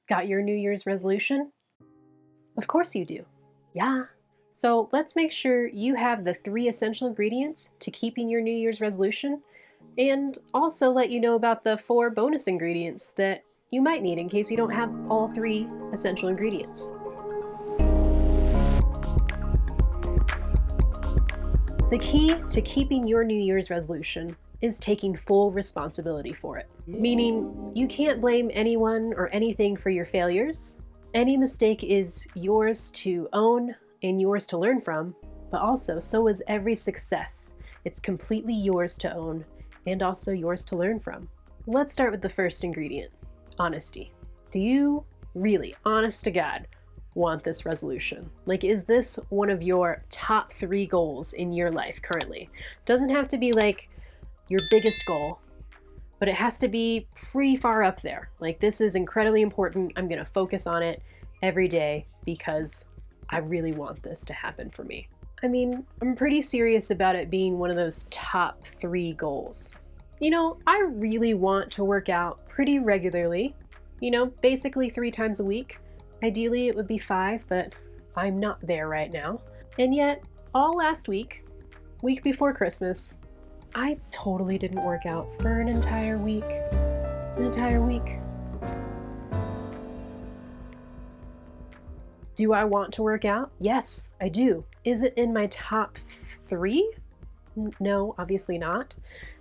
Got your New Year's resolution? Of course you do. Yeah. So let's make sure you have the 3 essential ingredients to keeping your New Year's resolution, and also let you know about the 4 bonus ingredients that you might need in case you don't have all 3 essential ingredients. The key to keeping your New Year's resolution is taking full responsibility for it. Meaning, you can't blame anyone or anything for your failures. Any mistake is yours to own and yours to learn from, but also so is every success. It's completely yours to own and also yours to learn from. Let's start with the first ingredient, honesty. Do you really, honest to God, want this resolution? Like, is this one of your top 3 goals in your life currently? Doesn't have to be like your biggest goal, but it has to be pretty far up there. Like, this is incredibly important. I'm gonna focus on it every day because I really want this to happen for me. I mean, I'm pretty serious about it being one of those top 3 goals. You know, I really want to work out pretty regularly, basically 3 times a week. Ideally, it would be 5, but I'm not there right now. And yet, all last week before Christmas, I totally didn't work out for an entire week. Do I want to work out? Yes, I do. Is it in my top 3? No, obviously not.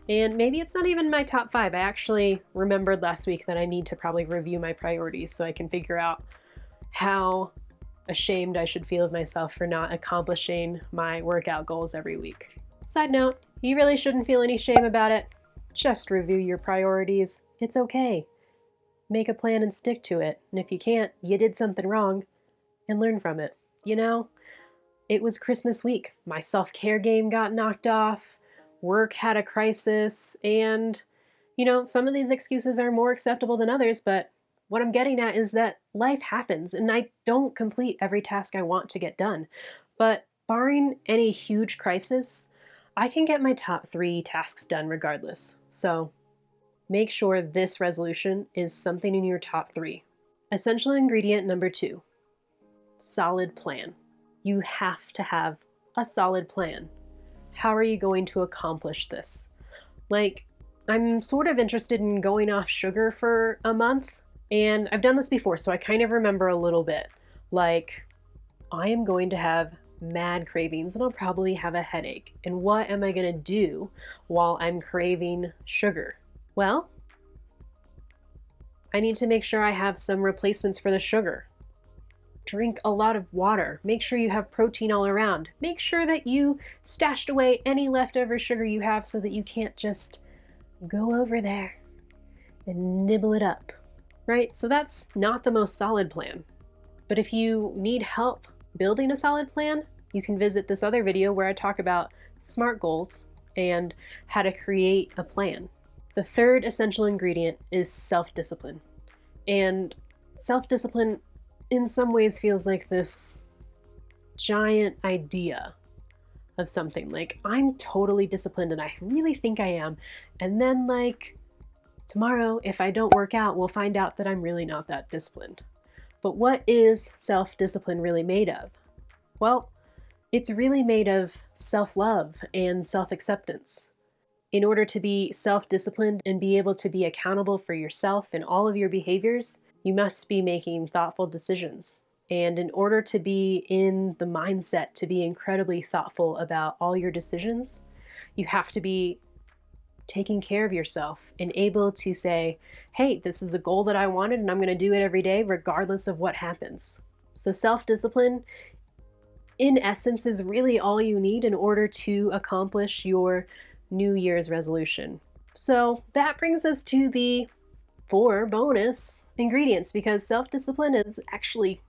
And maybe it's not even my top 5. I actually remembered last week that I need to probably review my priorities so I can figure out how ashamed I should feel of myself for not accomplishing my workout goals every week. Side note, you really shouldn't feel any shame about it. Just review your priorities. It's okay. Make a plan and stick to it. And if you can't, you did something wrong and learn from it. It was Christmas week. My self-care game got knocked off. Work had a crisis. And, some of these excuses are more acceptable than others, but what I'm getting at is that life happens and I don't complete every task I want to get done. But barring any huge crisis, I can get my top 3 tasks done regardless. So make sure this resolution is something in your top 3. Essential ingredient number 2, solid plan. You have to have a solid plan. How are you going to accomplish this? Like, I'm sort of interested in going off sugar for a month, and I've done this before, so I kind of remember a little bit. Like, I am going to have mad cravings and I'll probably have a headache. And what am I going to do while I'm craving sugar? Well, I need to make sure I have some replacements for the sugar. Drink a lot of water. Make sure you have protein all around. Make sure that you stashed away any leftover sugar you have so that you can't just go over there and nibble it up, right? So that's not the most solid plan. But if you need help building a solid plan, you can visit this other video where I talk about SMART goals and how to create a plan. The third essential ingredient is self-discipline. And self-discipline in some ways feels like this giant idea of something. Like, I'm totally disciplined and I really think I am. And then tomorrow, if I don't work out, we'll find out that I'm really not that disciplined. But what is self-discipline really made of? Well, it's really made of self-love and self-acceptance. In order to be self-disciplined and be able to be accountable for yourself and all of your behaviors, you must be making thoughtful decisions. And in order to be in the mindset to be incredibly thoughtful about all your decisions, you have to be taking care of yourself and able to say, hey, this is a goal that I wanted and I'm going to do it every day regardless of what happens. So self-discipline, in essence, is really all you need in order to accomplish your New Year's resolution. So that brings us to the 4 bonus ingredients, because self-discipline is actually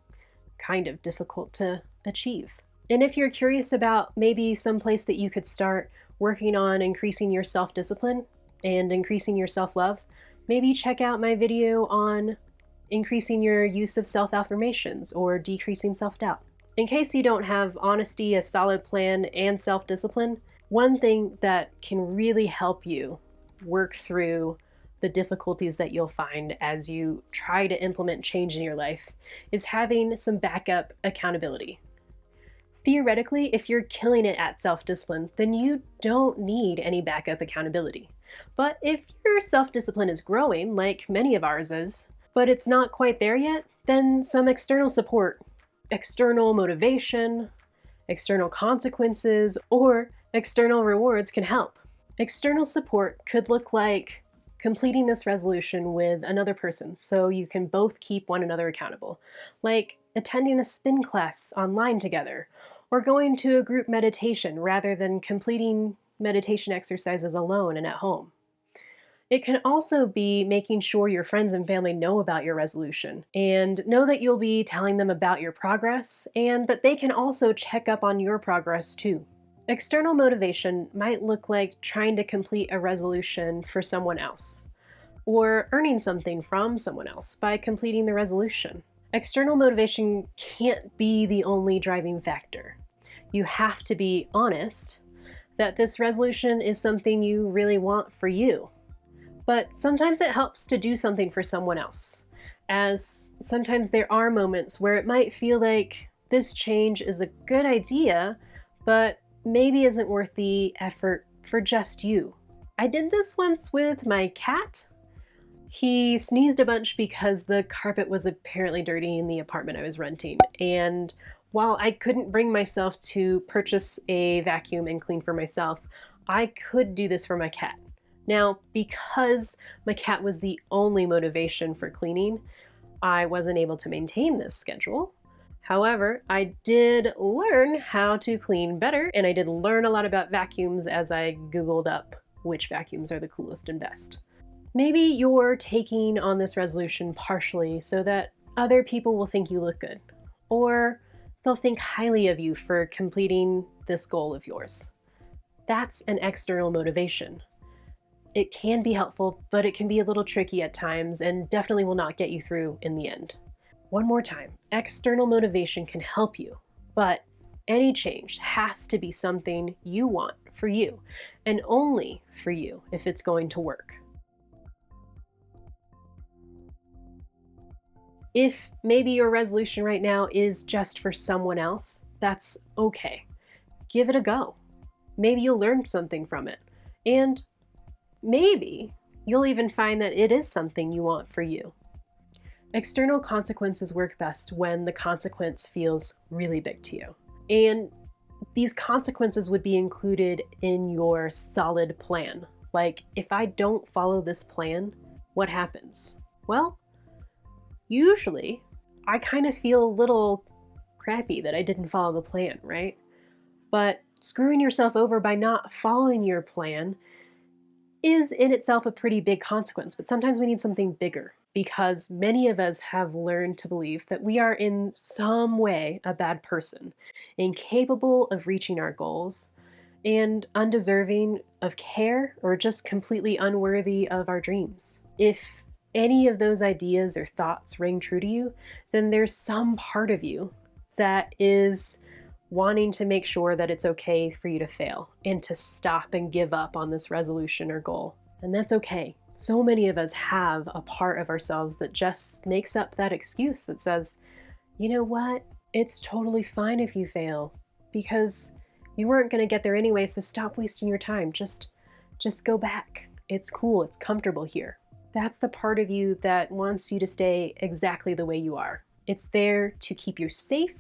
kind of difficult to achieve. And if you're curious about maybe some place that you could start working on increasing your self-discipline and increasing your self-love, maybe check out my video on increasing your use of self-affirmations or decreasing self-doubt. In case you don't have honesty, a solid plan, and self-discipline, one thing that can really help you work through the difficulties that you'll find as you try to implement change in your life is having some backup accountability. Theoretically, if you're killing it at self-discipline, then you don't need any backup accountability. But if your self-discipline is growing, like many of ours is, but it's not quite there yet, then some external support, external motivation, external consequences, or external rewards can help. External support could look like completing this resolution with another person so you can both keep one another accountable, like attending a spin class online together, or going to a group meditation rather than completing meditation exercises alone and at home. It can also be making sure your friends and family know about your resolution and know that you'll be telling them about your progress and that they can also check up on your progress too. External motivation might look like trying to complete a resolution for someone else, or earning something from someone else by completing the resolution. External motivation can't be the only driving factor. You have to be honest that this resolution is something you really want for you. But sometimes it helps to do something for someone else, as sometimes there are moments where it might feel like this change is a good idea, but maybe isn't worth the effort for just you. I did this once with my cat. He sneezed a bunch because the carpet was apparently dirty in the apartment I was renting, and while I couldn't bring myself to purchase a vacuum and clean for myself, I could do this for my cat. Now, because my cat was the only motivation for cleaning, I wasn't able to maintain this schedule. However, I did learn how to clean better, and I did learn a lot about vacuums as I Googled up which vacuums are the coolest and best. Maybe you're taking on this resolution partially so that other people will think you look good, or they'll think highly of you for completing this goal of yours. That's an external motivation. It can be helpful, but it can be a little tricky at times and definitely will not get you through in the end. One more time, external motivation can help you, but any change has to be something you want for you, and only for you if it's going to work. If maybe your resolution right now is just for someone else, that's okay. Give it a go. Maybe you'll learn something from it, and maybe you'll even find that it is something you want for you. External consequences work best when the consequence feels really big to you. And these consequences would be included in your solid plan. Like, if I don't follow this plan, what happens? Well, usually I kind of feel a little crappy that I didn't follow the plan, right? But screwing yourself over by not following your plan is in itself a pretty big consequence, but sometimes we need something bigger because many of us have learned to believe that we are in some way a bad person, incapable of reaching our goals, and undeserving of care or just completely unworthy of our dreams. If any of those ideas or thoughts ring true to you, then there's some part of you that is wanting to make sure that it's okay for you to fail and to stop and give up on this resolution or goal. And that's okay. So many of us have a part of ourselves that just makes up that excuse that says, you know what? It's totally fine if you fail because you weren't going to get there anyway, so stop wasting your time. Just go back. It's cool. It's comfortable here. That's the part of you that wants you to stay exactly the way you are. It's there to keep you safe,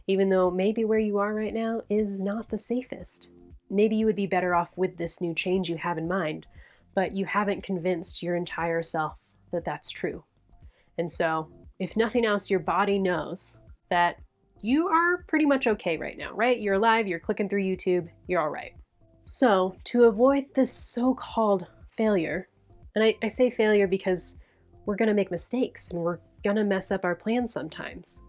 even though maybe where you are right now is not the safest. Maybe you would be better off with this new change you have in mind, but you haven't convinced your entire self that that's true. And so, if nothing else, your body knows that you are pretty much okay right now, right? You're alive, you're clicking through YouTube, you're all right. So, to avoid this so-called failure, and I say failure because we're gonna make mistakes and we're gonna mess up our plans sometimes.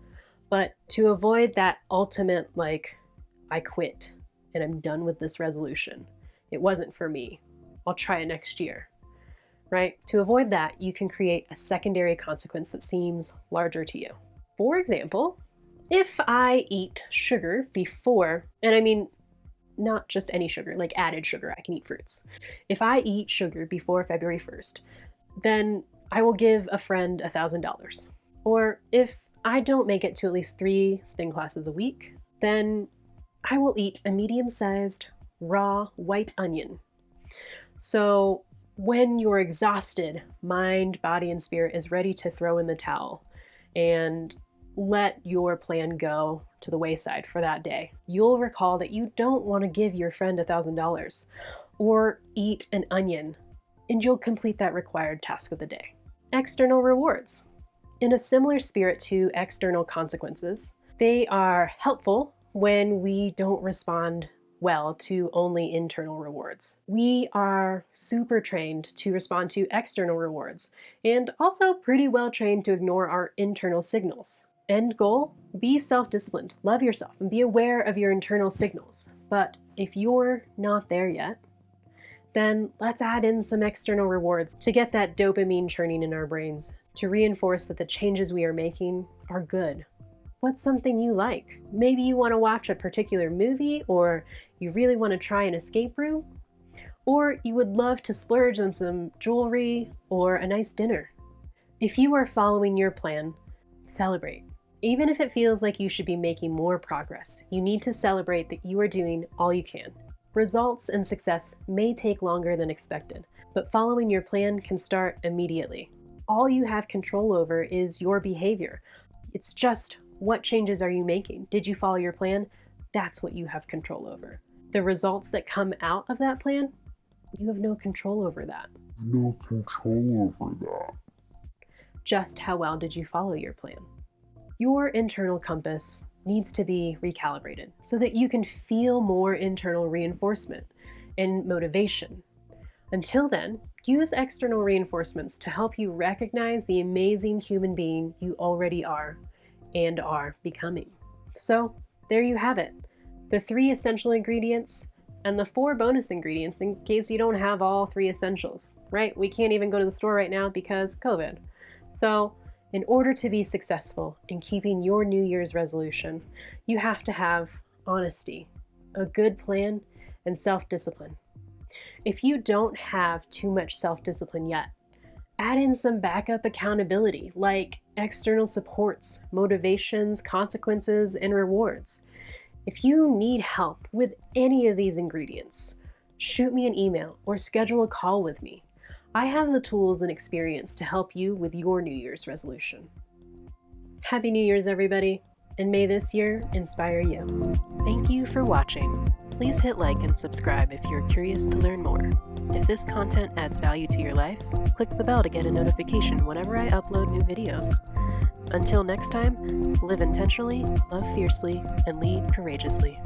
But to avoid that ultimate, like, I quit and I'm done with this resolution. It wasn't for me. I'll try it next year, right? To avoid that, you can create a secondary consequence that seems larger to you. For example, if I eat sugar before, and I mean, not just any sugar, like added sugar, I can eat fruits. If I eat sugar before February 1st, then I will give a friend $1,000. Or if I don't make it to at least 3 spin classes a week, then I will eat a medium-sized raw white onion. So when you're exhausted, mind, body, and spirit is ready to throw in the towel and let your plan go to the wayside for that day, you'll recall that you don't want to give your friend $1,000 or eat an onion, and you'll complete that required task of the day. External rewards. In a similar spirit to external consequences, they are helpful when we don't respond well to only internal rewards. We are super trained to respond to external rewards and also pretty well trained to ignore our internal signals. End goal, be self-disciplined, love yourself, and be aware of your internal signals. But if you're not there yet, then let's add in some external rewards to get that dopamine churning in our brains, to reinforce that the changes we are making are good. What's something you like? Maybe you want to watch a particular movie, or you really want to try an escape room, or you would love to splurge on some jewelry or a nice dinner. If you are following your plan, celebrate. Even if it feels like you should be making more progress, you need to celebrate that you are doing all you can. Results and success may take longer than expected, but following your plan can start immediately. All you have control over is your behavior. It's just, what changes are you making? Did you follow your plan? That's what you have control over. The results that come out of that plan, you have no control over that. No control over that. Just how well did you follow your plan? Your internal compass needs to be recalibrated so that you can feel more internal reinforcement and motivation. Until then, use external reinforcements to help you recognize the amazing human being you already are and are becoming. So, there you have it. The 3 essential ingredients and the 4 bonus ingredients in case you don't have all 3 essentials, right? We can't even go to the store right now because COVID. So, in order to be successful in keeping your New Year's resolution, you have to have honesty, a good plan, and self-discipline. If you don't have too much self-discipline yet, add in some backup accountability like external supports, motivations, consequences, and rewards. If you need help with any of these ingredients, shoot me an email or schedule a call with me. I have the tools and experience to help you with your New Year's resolution. Happy New Year's, everybody, and may this year inspire you. Thank you for watching. Please hit like and subscribe if you're curious to learn more. If this content adds value to your life, click the bell to get a notification whenever I upload new videos. Until next time, live intentionally, love fiercely, and lead courageously.